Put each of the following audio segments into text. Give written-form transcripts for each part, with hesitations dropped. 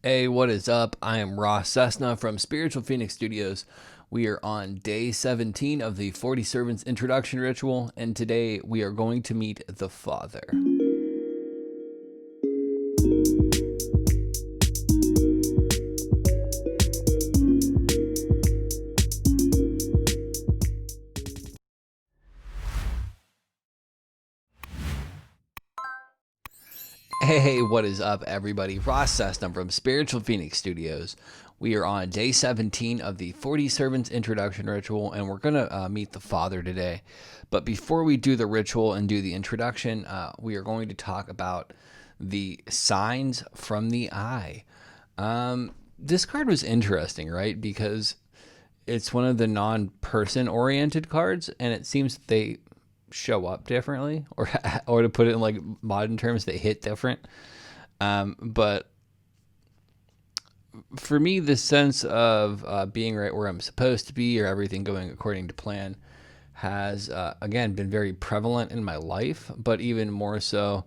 Hey, what is up? I am Ross Cessna from Spiritual Phoenix Studios. We are on day 17 of the 40 Servants introduction ritual, and today we are going to meet the Father. Hey, what is up, everybody? Ross Cessna from Spiritual Phoenix Studios. We are on day 17 of the 40 Servants introduction ritual, and we're going to meet the Father today. But before we do the ritual and do the introduction, we are going to talk about the signs from the eye. This card was interesting, right? Because it's one of the non-person oriented cards, and it seems that they show up differently, or to put it in like modern terms, they hit different. But for me, the sense of being right where I'm supposed to be, or everything going according to plan, has again been very prevalent in my life, but even more so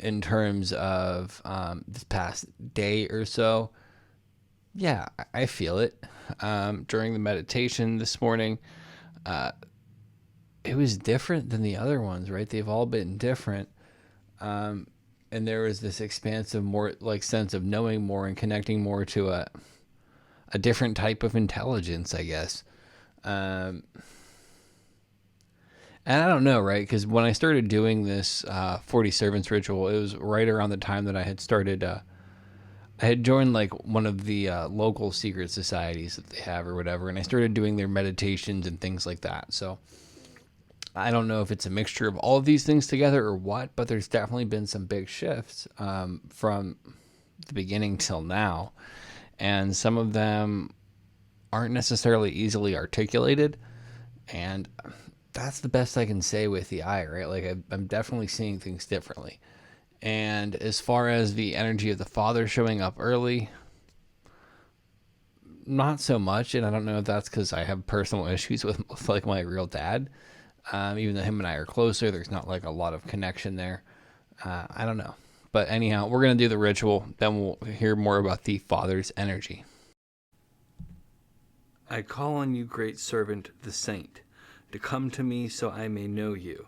in terms of this past day or so. Yeah, I feel it. During the meditation this morning, it was different than the other ones, right? They've all been different. And there was this expansive, more like sense of knowing more and connecting more to a different type of intelligence, I guess. And I don't know, right? Because when I started doing this 40 Servants ritual, it was right around the time that I had started. I had joined like one of the local secret societies that they have or whatever, and I started doing their meditations and things like that. So I don't know if it's a mixture of all of these things together or what, but there's definitely been some big shifts from the beginning till now. And some of them aren't necessarily easily articulated. And that's the best I can say with the eye, right? Like I'm definitely seeing things differently. And as far as the energy of the Father showing up early, not so much. And I don't know if that's because I have personal issues with like my real dad. Even though him and I are closer, there's not like a lot of connection there. I don't know. But anyhow, we're going to do the ritual. Then we'll hear more about the Father's energy. I call on you, great servant, the saint, to come to me so I may know you.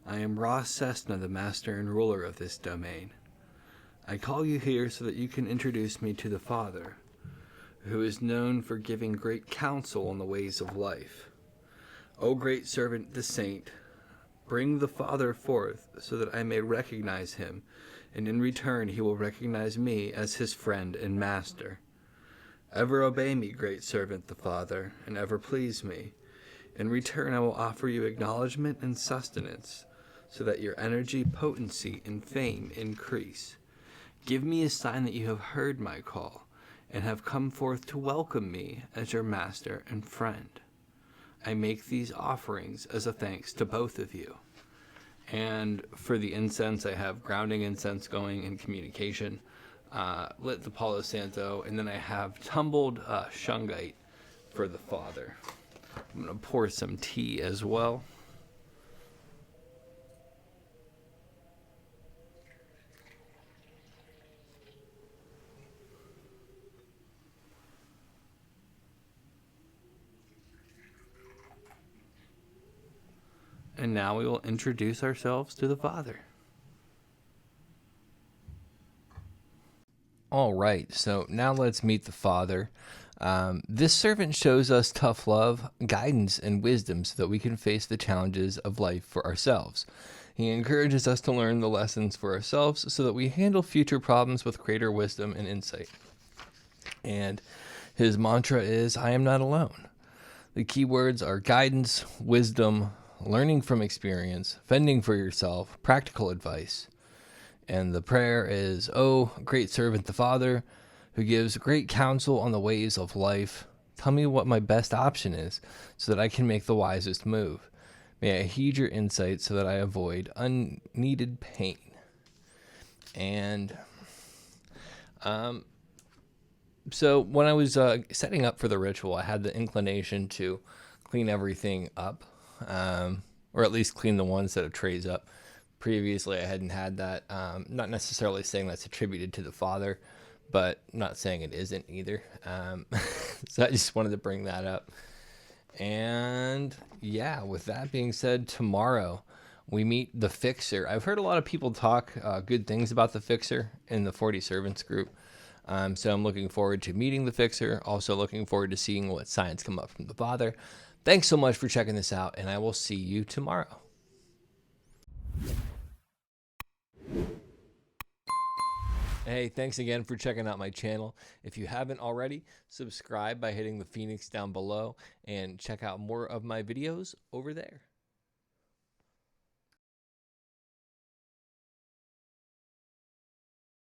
I am Ross Cessna, the master and ruler of this domain. I call you here so that you can introduce me to the Father, who is known for giving great counsel on the ways of life. O great servant, the saint, bring the Father forth so that I may recognize him, and in return he will recognize me as his friend and master. Ever obey me, great servant, the Father, and ever please me. In return I will offer you acknowledgement and sustenance, so that your energy, potency, and fame increase. Give me a sign that you have heard my call, and have come forth to welcome me as your master and friend. I make these offerings as a thanks to both of you. And for the incense, I have grounding incense going in communication, lit the Palo Santo, and then I have tumbled shungite for the Father. I'm going to pour some tea as well. And now we will introduce ourselves to the Father. All right, so now let's meet the Father. This servant shows us tough love, guidance, and wisdom so that we can face the challenges of life for ourselves. He encourages us to learn the lessons for ourselves so that we handle future problems with greater wisdom and insight. And his mantra is, I am not alone. The key words are guidance, wisdom, learning from experience, fending for yourself, practical advice. And the prayer is, O great servant the Father, who gives great counsel on the ways of life, tell me what my best option is so that I can make the wisest move. May I heed your insight so that I avoid unneeded pain. And so when I was setting up for the ritual, I had the inclination to clean everything up, or at least clean the one set of trays up. Previously, I hadn't had that. Not necessarily saying that's attributed to the Father, but I'm not saying it isn't either. So I just wanted to bring that up. And yeah, with that being said, tomorrow we meet the Fixer. I've heard a lot of people talk good things about the Fixer in the 40 Servants group. So I'm looking forward to meeting the Fixer. Also looking forward to seeing what signs come up from the Father. Thanks so much for checking this out, and I will see you tomorrow. Hey, thanks again for checking out my channel. If you haven't already, subscribe by hitting the Phoenix down below and check out more of my videos over there.